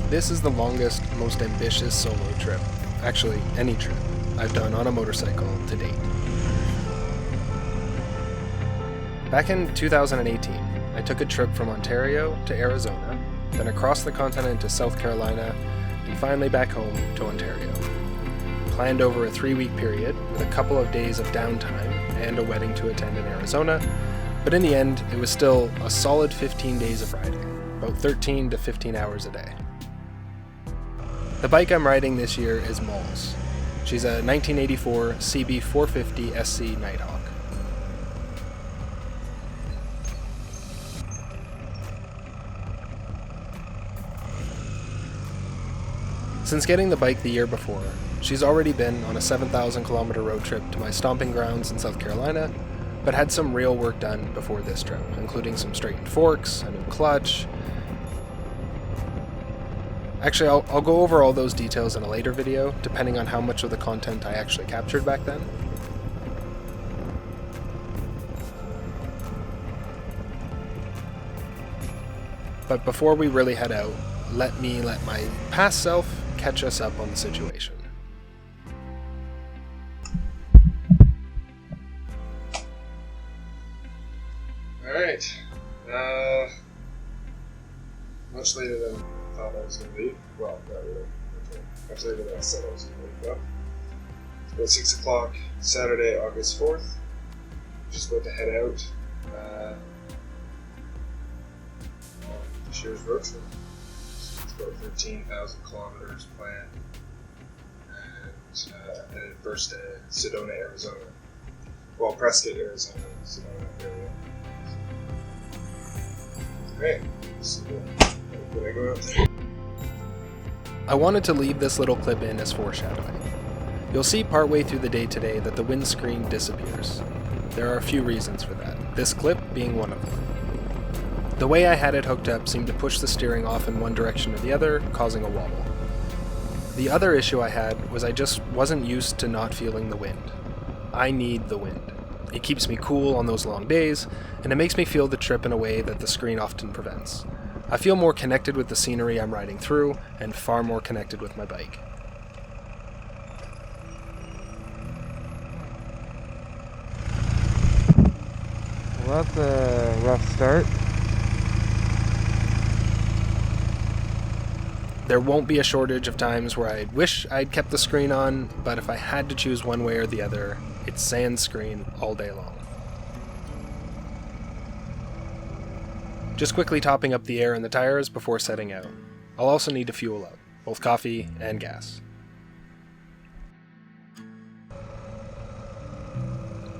This is the longest, most ambitious solo trip, actually any trip, I've done on a motorcycle to date. Back in 2018, I took a trip from Ontario to Arizona, then across the continent to South Carolina, and finally back home to Ontario. Planned over a 3-week period with a couple of days of downtime and a wedding to attend in Arizona, but in the end, it was still a solid 15 days of riding, about 13 to 15 hours a day. The bike I'm riding this year is Moll's. She's a 1984 CB450 SC Nighthawk. Since getting the bike the year before, she's already been on a 7,000 kilometer road trip to my stomping grounds in South Carolina, but had some real work done before this trip, including some straightened forks, a new clutch. Actually, I'll go over all those details in a later video, depending on how much of the content I actually captured back then. But before we really head out, let my past self catch us up on the situation. Alright. Much later than I thought I was going to leave. Well, not really. Okay. Much later than I said I was going to leave, though. It's about 6 o'clock, Saturday, August 4th. Just about to head out on this year's road trip. It's about 13,000 kilometers planned. And headed first to Sedona, Arizona. Well, Prescott, Arizona, Sedona area. Alright, so when I go out there. I wanted to leave this little clip in as foreshadowing. You'll see partway through the day today that the windscreen disappears. There are a few reasons for that, this clip being one of them. The way I had it hooked up seemed to push the steering off in one direction or the other, causing a wobble. The other issue I had was I just wasn't used to not feeling the wind. I need the wind. It keeps me cool on those long days, and it makes me feel the trip in a way that the screen often prevents. I feel more connected with the scenery I'm riding through, and far more connected with my bike. Well, that's a rough start. There won't be a shortage of times where I wish I'd kept the screen on, but if I had to choose one way or the other, it's sans screen all day long. Just quickly topping up the air in the tires before setting out. I'll also need to fuel up, both coffee and gas.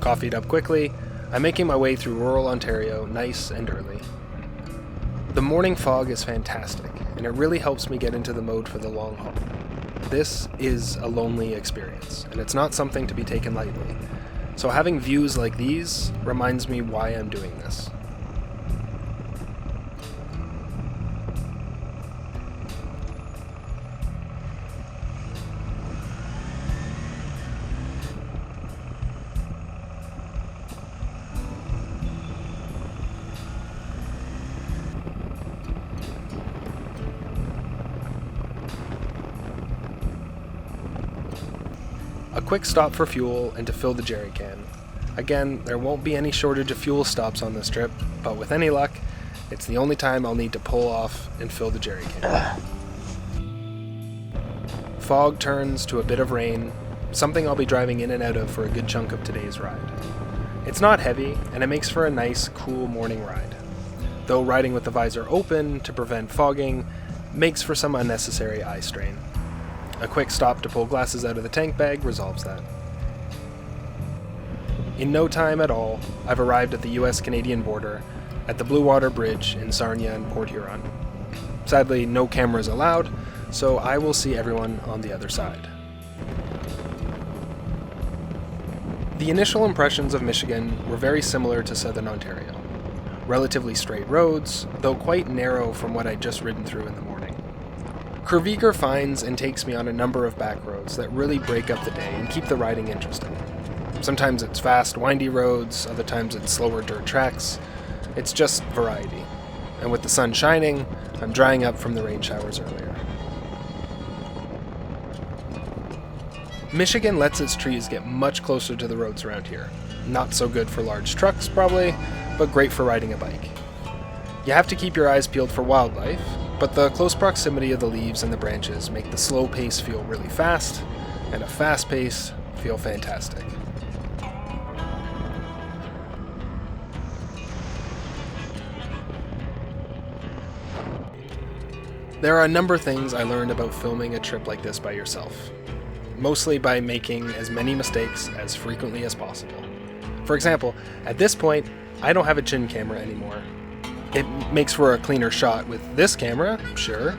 Coffeeed up quickly, I'm making my way through rural Ontario nice and early. The morning fog is fantastic, and it really helps me get into the mode for the long haul. This is a lonely experience, and it's not something to be taken lightly. So having views like these reminds me why I'm doing this. A quick stop for fuel and to fill the jerry can. Again, there won't be any shortage of fuel stops on this trip, but with any luck, it's the only time I'll need to pull off and fill the jerry can. Fog turns to a bit of rain, something I'll be driving in and out of for a good chunk of today's ride. It's not heavy, and it makes for a nice, cool morning ride. Though riding with the visor open to prevent fogging makes for some unnecessary eye strain. A quick stop to pull glasses out of the tank bag resolves that. In no time at all, I've arrived at the US-Canadian border at the Blue Water Bridge in Sarnia and Port Huron. Sadly, no cameras allowed, so I will see everyone on the other side. The initial impressions of Michigan were very similar to Southern Ontario. Relatively straight roads, though quite narrow from what I'd just ridden through in the morning. Curvigor finds and takes me on a number of back roads that really break up the day and keep the riding interesting. Sometimes it's fast, windy roads, other times it's slower dirt tracks. It's just variety. And with the sun shining, I'm drying up from the rain showers earlier. Michigan lets its trees get much closer to the roads around here. Not so good for large trucks, probably, but great for riding a bike. You have to keep your eyes peeled for wildlife, but the close proximity of the leaves and the branches make the slow pace feel really fast, and a fast pace feel fantastic. There are a number of things I learned about filming a trip like this by yourself, mostly by making as many mistakes as frequently as possible. For example, at this point, I don't have a chin camera anymore. It makes for a cleaner shot with this camera, sure,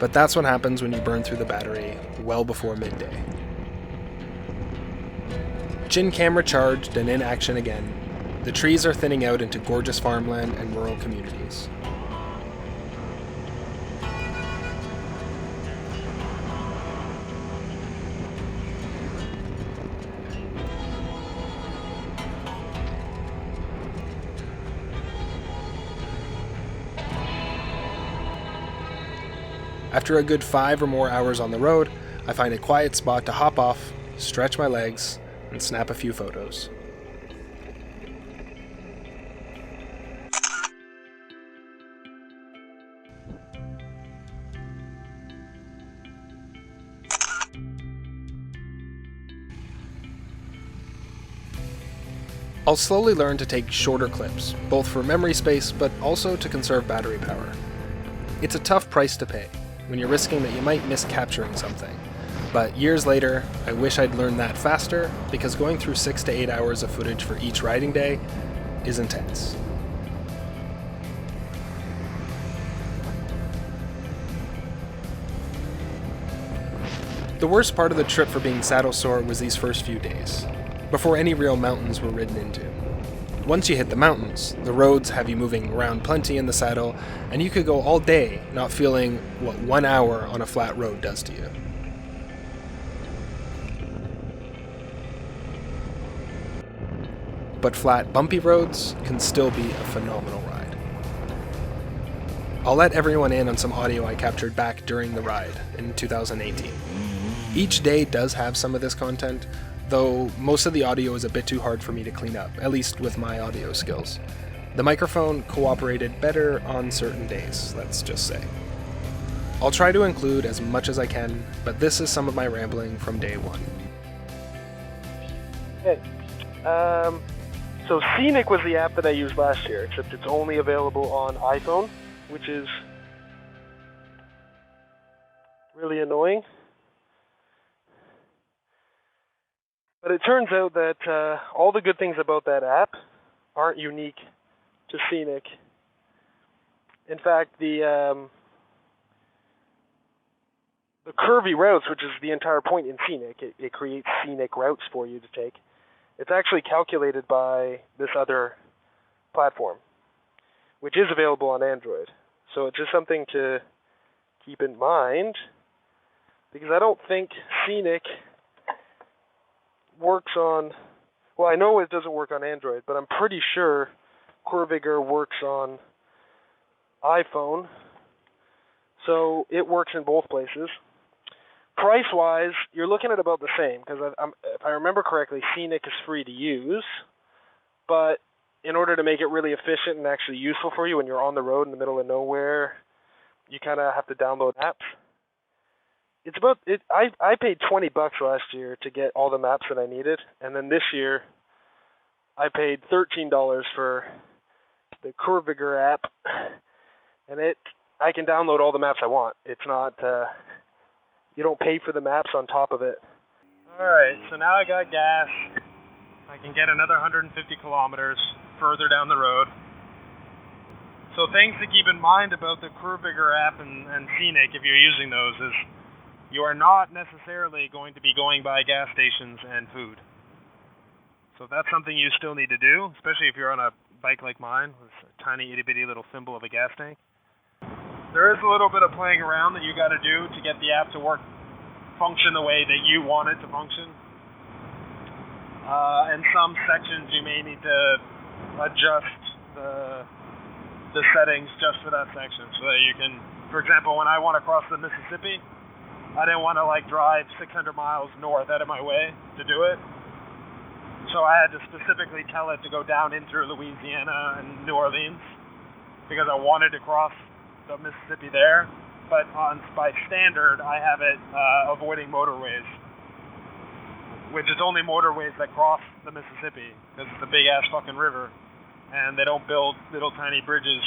but that's what happens when you burn through the battery well before midday. Chin camera charged and in action again, the trees are thinning out into gorgeous farmland and rural communities. After a good 5 or more hours on the road, I find a quiet spot to hop off, stretch my legs, and snap a few photos. I'll slowly learn to take shorter clips, both for memory space but also to conserve battery power. It's a tough price to pay, when you're risking that you might miss capturing something. But years later, I wish I'd learned that faster, because going through 6 to 8 hours of footage for each riding day is intense. The worst part of the trip for being saddle sore was these first few days, before any real mountains were ridden into. Once you hit the mountains, the roads have you moving around plenty in the saddle, and you could go all day not feeling what 1 hour on a flat road does to you. But flat, bumpy roads can still be a phenomenal ride. I'll let everyone in on some audio I captured back during the ride in 2018. Each day does have some of this content, though most of the audio is a bit too hard for me to clean up, at least with my audio skills. The microphone cooperated better on certain days, let's just say. I'll try to include as much as I can, but this is some of my rambling from day one. Hey, so Scenic was the app that I used last year, except it's only available on iPhone, which is really annoying. But it turns out that all the good things about that app aren't unique to Scenic. In fact, the curvy routes, which is the entire point in Scenic, it creates scenic routes for you to take. It's actually calculated by this other platform, which is available on Android. So it's just something to keep in mind, because I don't think Scenic works on, well, I know it doesn't work on Android, but I'm pretty sure Curviger works on iPhone, so it works in both places. Price-wise, you're looking at about the same, because if I remember correctly, Scenic is free to use, but in order to make it really efficient and actually useful for you when you're on the road in the middle of nowhere, you kind of have to download apps. It's about it. I paid $20 last year to get all the maps that I needed, and then this year I paid $13 for the Curviger app, and I can download all the maps I want. It's not you don't pay for the maps on top of it. All right, so now I got gas. I can get another 150 kilometers further down the road. So things to keep in mind about the Curviger app and Scenic, if you're using those, is you are not necessarily going to be going by gas stations and food. So that's something you still need to do, especially if you're on a bike like mine with a tiny itty-bitty little thimble of a gas tank. There is a little bit of playing around that you got to do to get the app to function the way that you want it to function. and some sections you may need to adjust the settings just for that section, so that you can, for example, when I want to cross the Mississippi, I didn't want to like drive 600 miles north out of my way to do it. So I had to specifically tell it to go down into Louisiana and New Orleans because I wanted to cross the Mississippi there. But by standard, I have it avoiding motorways, which is only motorways that cross the Mississippi because it's a big ass fucking river, and they don't build little tiny bridges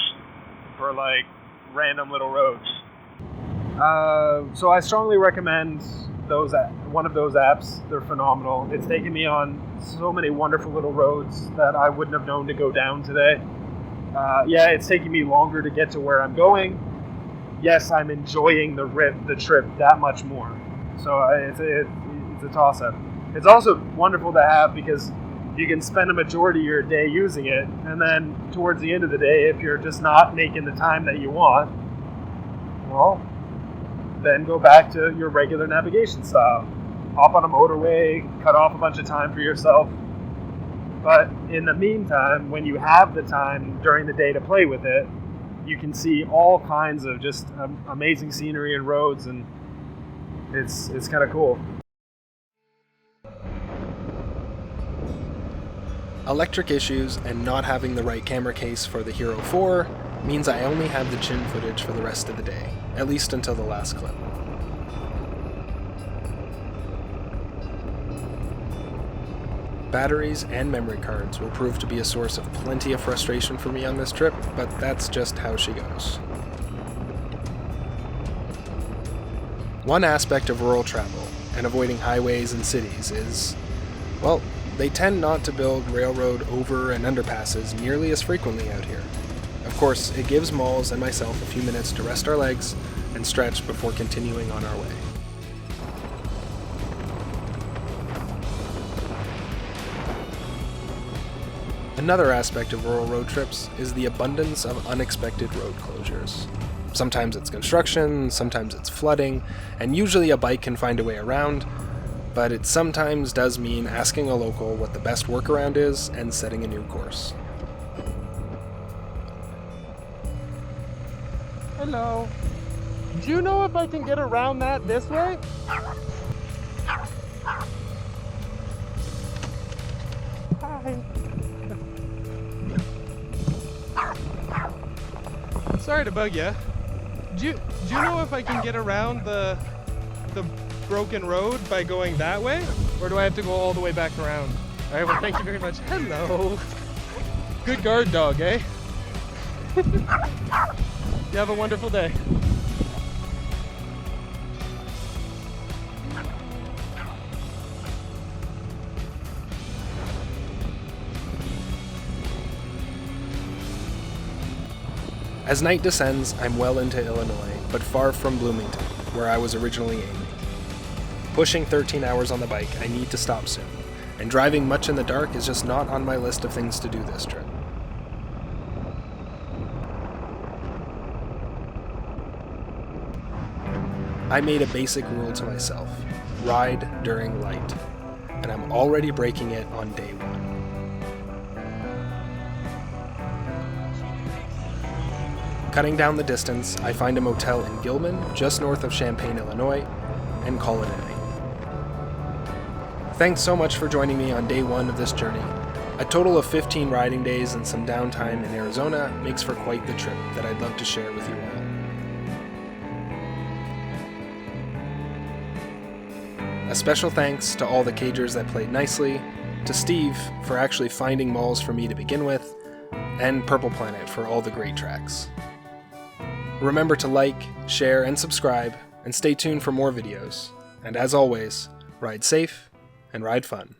for like random little roads. So I strongly recommend one of those apps. They're phenomenal. It's taken me on so many wonderful little roads that I wouldn't have known to go down today. Yeah, it's taking me longer to get to where I'm going. Yes, I'm enjoying the trip that much more. So it's a toss-up. It's also wonderful to have because you can spend a majority of your day using it, and then towards the end of the day, if you're just not making the time that you want, well, then go back to your regular navigation style. Hop on a motorway, cut off a bunch of time for yourself. But in the meantime, when you have the time during the day to play with it, you can see all kinds of just amazing scenery and roads, and it's kind of cool. Electric issues and not having the right camera case for the Hero 4 means I only have the chin footage for the rest of the day, at least until the last clip. Batteries and memory cards will prove to be a source of plenty of frustration for me on this trip, but that's just how she goes. One aspect of rural travel and avoiding highways and cities is, well, they tend not to build railroad over and underpasses nearly as frequently out here. Of course, it gives Malls and myself a few minutes to rest our legs and stretch before continuing on our way. Another aspect of rural road trips is the abundance of unexpected road closures. Sometimes it's construction, sometimes it's flooding, and usually a bike can find a way around, but it sometimes does mean asking a local what the best workaround is and setting a new course. Hello. Do you know if I can get around that this way? Hi. Sorry to bug you. Do you know if I can get around the broken road by going that way? Or do I have to go all the way back around? Alright, well thank you very much. Hello. Good guard dog, eh? You have a wonderful day. As night descends, I'm well into Illinois, but far from Bloomington, where I was originally aiming. Pushing 13 hours on the bike, I need to stop soon, and driving much in the dark is just not on my list of things to do this trip. I made a basic rule to myself: ride during light, and I'm already breaking it on day one. Cutting down the distance, I find a motel in Gilman, just north of Champaign, Illinois, and call it a night. Thanks so much for joining me on day one of this journey. A total of 15 riding days and some downtime in Arizona makes for quite the trip that I'd love to share with you all. A special thanks to all the cagers that played nicely, to Steve for actually finding malls for me to begin with, and Purple Planet for all the great tracks. Remember to like, share, and subscribe, and stay tuned for more videos. And as always, ride safe and ride fun.